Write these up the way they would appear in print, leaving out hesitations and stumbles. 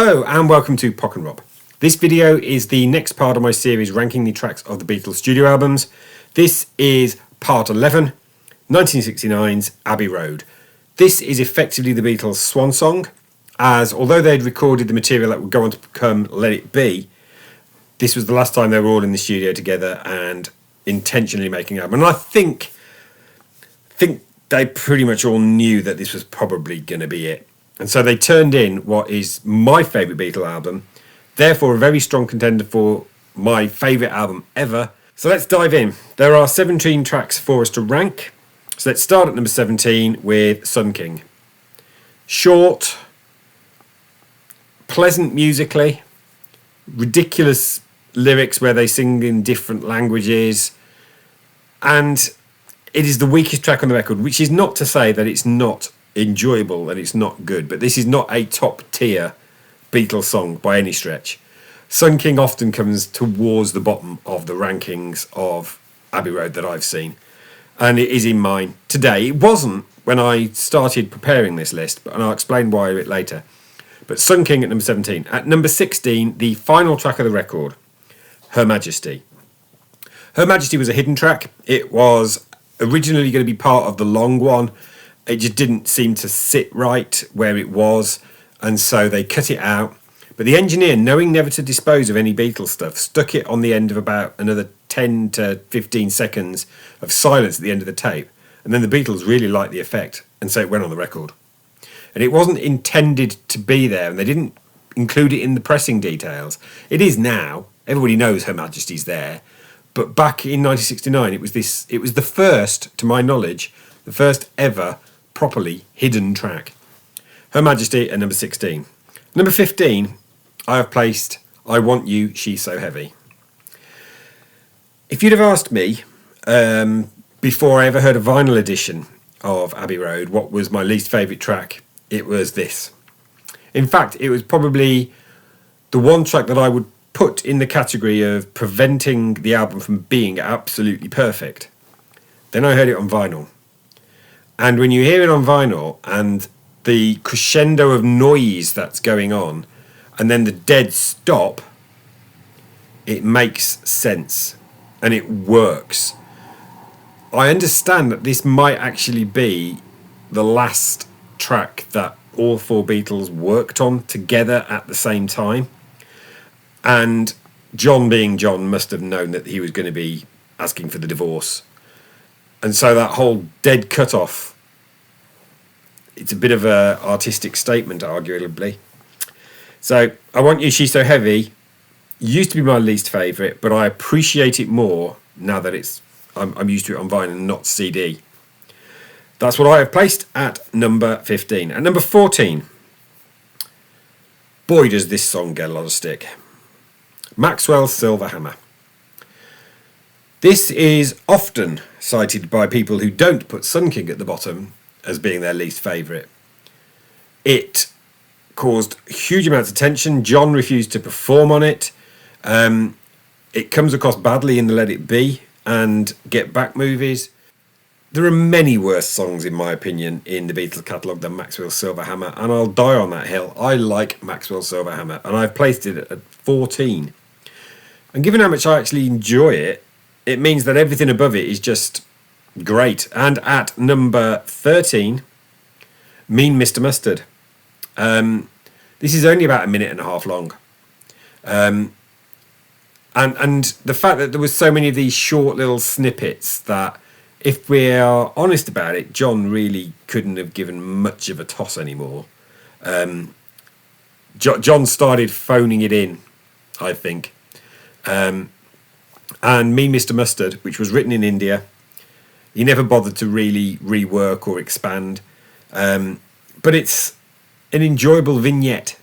Hello and welcome to Pock and Rob. This video is the next part of my series ranking the tracks of the Beatles studio albums. This is part 11, 1969's Abbey Road. This is effectively the Beatles' swan song, as although they'd recorded the material that would go on to become Let It Be, this was the last time they were all in the studio together and intentionally making an album. And I think they pretty much all knew that this was probably going to be it. And so they turned in what is my favourite Beatle album, therefore a very strong contender for my favourite album ever. So let's dive in. There are 17 tracks for us to rank. So let's start at number 17 with Sun King. Short, pleasant musically, ridiculous lyrics where they sing in different languages, and it is the weakest track on the record, which is not to say that it's not enjoyable and it's not good, but this is not a top tier Beatles song by any stretch. Sun King often comes towards the bottom of the rankings of Abbey Road that I've seen, and it is in mine today. It wasn't when I started preparing this list, and I'll explain why a bit later. But Sun King at number 17. At number 16, the final track of the record, Her Majesty. Her Majesty was a hidden track. It was originally going to be part of the long one. It just didn't seem to sit right where it was, and so they cut it out. But the engineer, knowing never to dispose of any Beatles stuff, stuck it on the end of about another 10 to 15 seconds of silence at the end of the tape. And then the Beatles really liked the effect, and so it went on the record. And it wasn't intended to be there, and they didn't include it in the pressing details. It is now. Everybody knows Her Majesty's there. But back in 1969, it was the first, to my knowledge, the first ever properly hidden track. Her Majesty at number 16. Number 15, I have placed I Want You, She's So Heavy. If you'd have asked me, before I ever heard a vinyl edition of Abbey Road, what was my least favourite track, it was this. In fact, it was probably the one track that I would put in the category of preventing the album from being absolutely perfect. Then I heard it on vinyl. And when you hear it on vinyl and the crescendo of noise that's going on and then the dead stop, it makes sense and it works. I understand that this might actually be the last track that all four Beatles worked on together at the same time. And John, being John, must have known that he was going to be asking for the divorce. And so that whole dead cut-off, it's a bit of an artistic statement, arguably. So, I Want You, She's So Heavy used to be my least favourite, but I appreciate it more now that I'm used to it on vinyl and not CD. That's what I have placed at number 15. At number 14, boy does this song get a lot of stick. Maxwell's Silver Hammer. This is often cited by people who don't put Sun King at the bottom as being their least favourite. It caused huge amounts of tension. John refused to perform on it. It comes across badly in the Let It Be and Get Back movies. There are many worse songs, in my opinion, in the Beatles catalogue than Maxwell's Silver Hammer, and I'll die on that hill. I like Maxwell's Silver Hammer, and I've placed it at 14. And given how much I actually enjoy it, it means that everything above it is just great. And at number 13, Mean Mr. Mustard. This is only about a minute and a half long. And the fact that there was so many of these short little snippets that, if we are honest about it, John really couldn't have given much of a toss anymore. John started phoning it in, I think. And Mean Mr. Mustard, which was written in India, he never bothered to really rework or expand. But it's an enjoyable vignette.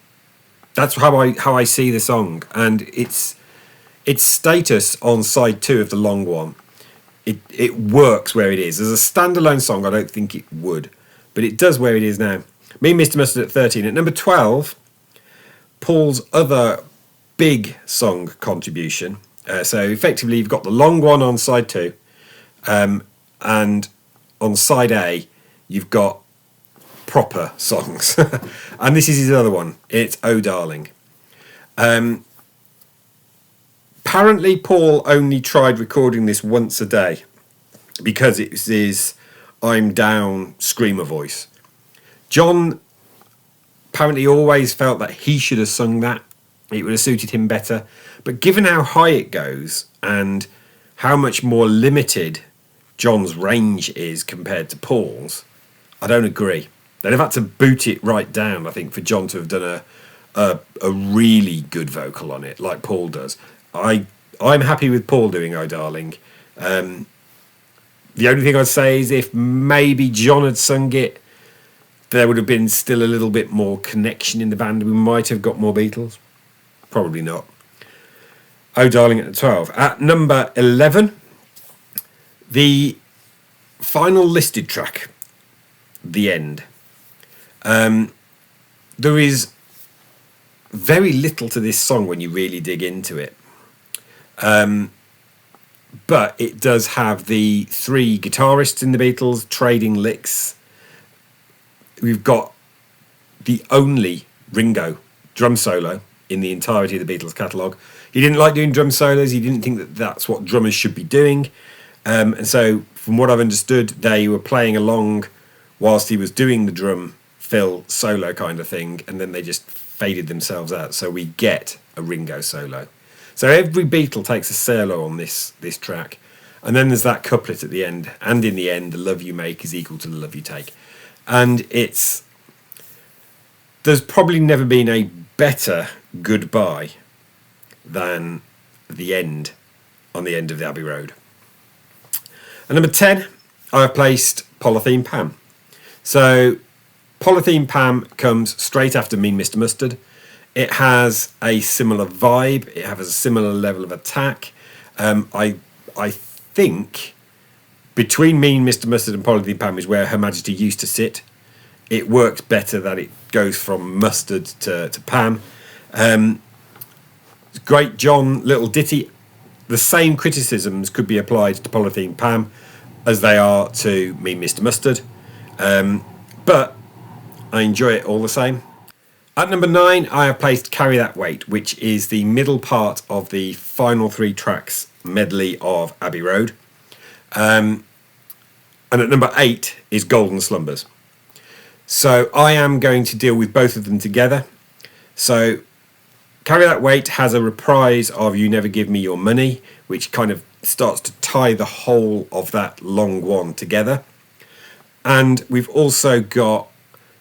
That's how I see the song. And its status on side 2 of the long one, it works where it is. As a standalone song, I don't think it would. But it does where it is now. Mean Mr. Mustard at 13. At number 12, Paul's other big song contribution. So effectively you've got the long one on side 2, and on side A you've got proper songs. And this is his other one. It's Oh Darling. Apparently Paul only tried recording this once a day because it's his I'm down screamer voice. John apparently always felt that he should have sung that. It would have suited him better. But given how high it goes and how much more limited John's range is compared to Paul's, I don't agree. They'd have had to boot it right down, I think, for John to have done a really good vocal on it, like Paul does. I'm happy with Paul doing Oh Darling. The only thing I'd say is if maybe John had sung it, there would have been still a little bit more connection in the band. We might have got more Beatles. Probably not. Oh Darling at 12. At number 11, the final listed track, The End. There is very little to this song when you really dig into it. But it does have the three guitarists in the Beatles trading licks. We've got the only Ringo drum solo in the entirety of the Beatles catalogue. He didn't like doing drum solos. He didn't think that that's what drummers should be doing. And so, from what I've understood, they were playing along whilst he was doing the drum fill solo kind of thing, and then they just faded themselves out. So we get a Ringo solo. So every Beatle takes a solo on this track. And then there's that couplet at the end. And in the end, the love you make is equal to the love you take. And there's probably never been a better goodbye than The End on the end of the Abbey Road. And number 10, I've placed Polythene Pam. So Polythene Pam comes straight after Mean Mr. Mustard. It has a similar vibe. It has a similar level of attack. I think between Mean Mr. Mustard and Polythene Pam is where Her Majesty used to sit. It works better that it goes from Mustard to Pam. Great John little ditty. The same criticisms could be applied to Polythene Pam as they are to Mean Mr. Mustard. But I enjoy it all the same. At number 9, I have placed Carry That Weight, which is the middle part of the final 3 tracks medley of Abbey Road. And at number 8 is Golden Slumbers. So I am going to deal with both of them together. So Carry That Weight has a reprise of You Never Give Me Your Money, which kind of starts to tie the whole of that long one together. And we've also got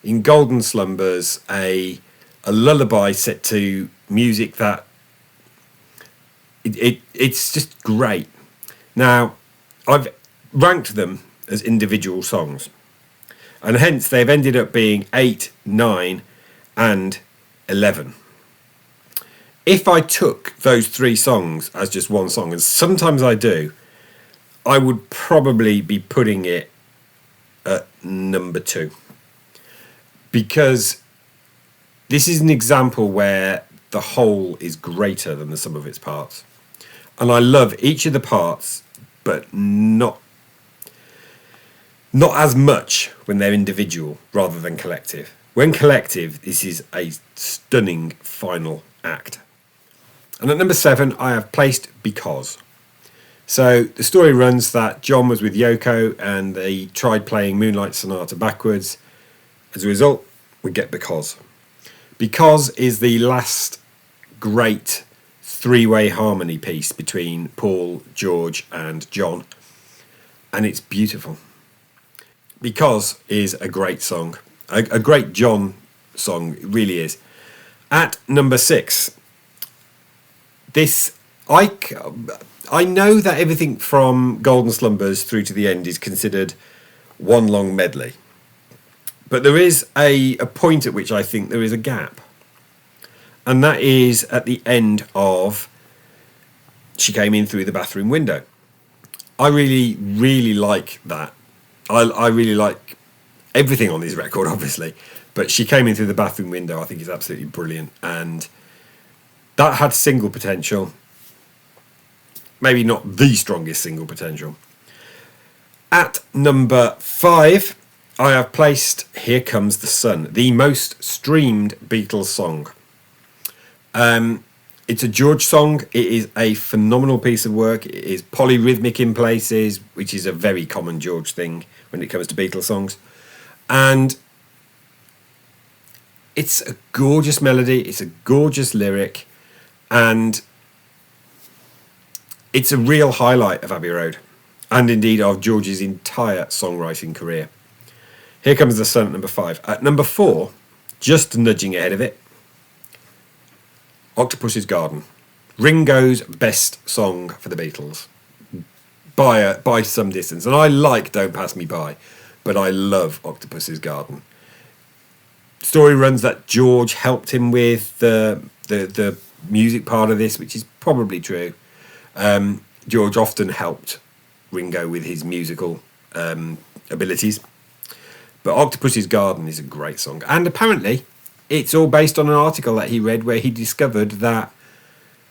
in Golden Slumbers a lullaby set to music that it's just great. Now, I've ranked them as individual songs, and hence they've ended up being 8, 9 and 11. If I took those 3 songs as just one song, and sometimes I do, I would probably be putting it at number 2. Because this is an example where the whole is greater than the sum of its parts. And I love each of the parts, but not as much when they're individual rather than collective. When collective, this is a stunning final act. And at number 7, I have placed Because. So the story runs that John was with Yoko and they tried playing Moonlight Sonata backwards. As a result, we get Because. Because is the last great 3-way harmony piece between Paul, George and John. And it's beautiful. Because is a great song. A great John song, it really is. At number 6, this... I know that everything from Golden Slumbers through to the end is considered one long medley. But there is a point at which I think there is a gap. And that is at the end of She Came In Through the Bathroom Window. I really, really like that. I really like everything on this record, obviously. But She Came In Through the Bathroom Window I think is absolutely brilliant. And that had single potential. Maybe not the strongest single potential. At number 5, I have placed Here Comes the Sun, the most streamed Beatles song. It's a George song. It is a phenomenal piece of work. It is polyrhythmic in places, which is a very common George thing when it comes to Beatles songs. And it's a gorgeous melody. It's a gorgeous lyric. And it's a real highlight of Abbey Road, and indeed of George's entire songwriting career. Here Comes the Sun at number 5. At number 4, just nudging ahead of it, Octopus's Garden. Ringo's best song for the Beatles by some distance. And I like Don't Pass Me By, but I love Octopus's Garden. Story runs that George helped him with the music part of this, which is probably true. George often helped Ringo with his musical abilities. But Octopus's Garden is a great song. And apparently, it's all based on an article that he read where he discovered that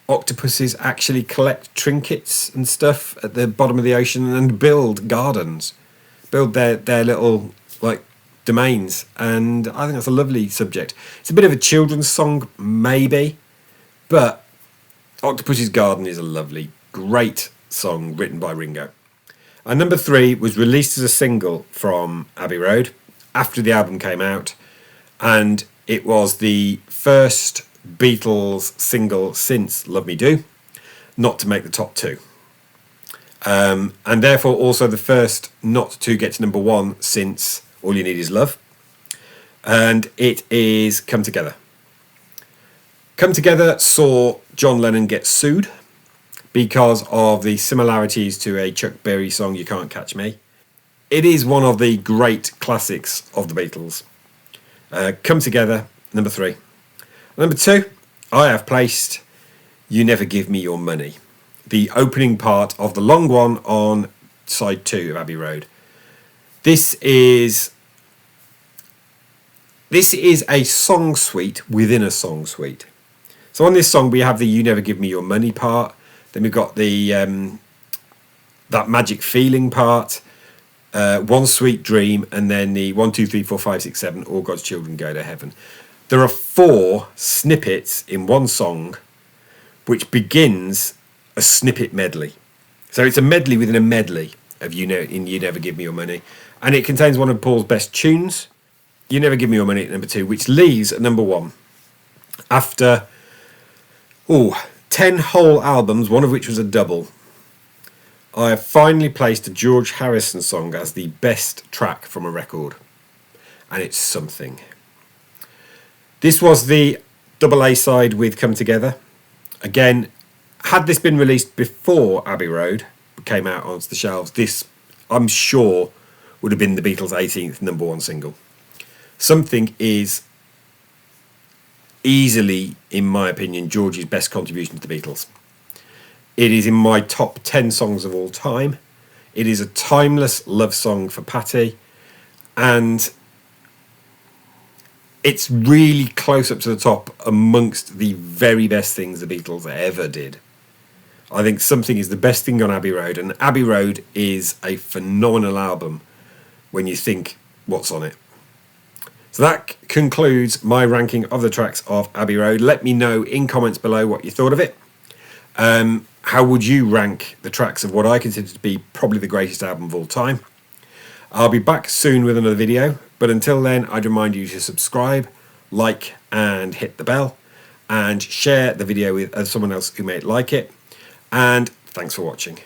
octopuses actually collect trinkets and stuff at the bottom of the ocean and build gardens, build their little, like, domains. And I think that's a lovely subject. It's a bit of a children's song, maybe, but Octopus's Garden is a lovely, great song written by Ringo. And number 3 was released as a single from Abbey Road after the album came out, and it was the first Beatles single since Love Me Do not to make the top 2. And therefore also the first not to get to number 1 since All You Need Is Love. And it is Come Together. Come Together saw John Lennon get sued because of the similarities to a Chuck Berry song, You Can't Catch Me. It is one of the great classics of the Beatles. Come Together, number 3. Number 2, I have placed You Never Give Me Your Money, the opening part of the long one on side 2 of Abbey Road. This is a song suite within a song suite. So on this song we have the You Never Give Me Your Money part, then we've got the that Magic Feeling part, One Sweet Dream, and then the 1, 2, 3, 4, 5, 6, 7, All God's Children Go to Heaven. There are 4 snippets in one song which begins a snippet medley. So it's a medley within a medley of You Never Give Me Your Money, and it contains one of Paul's best tunes, You Never Give Me Your Money at number 2, which leaves at number 1 after 10 whole albums, one of which was a double. I have finally placed a George Harrison song as the best track from a record, and it's something. This was the double A side with Come Together. Again, had this been released before Abbey Road came out onto the shelves, this, I'm sure, would have been the Beatles' 18th number 1 single. Something is easily, in my opinion, George's best contribution to the Beatles. It is in my top 10 songs of all time. It is a timeless love song for Patty, and it's really close up to the top amongst the very best things the Beatles ever did. I think Something is the best thing on Abbey Road, and Abbey Road is a phenomenal album when you think what's on it. So that concludes my ranking of the tracks of Abbey Road. Let me know in comments below what you thought of it. How would you rank the tracks of what I consider to be probably the greatest album of all time? I'll be back soon with another video, but until then, I'd remind you to subscribe, like, and hit the bell, and share the video with someone else who may like it. And thanks for watching.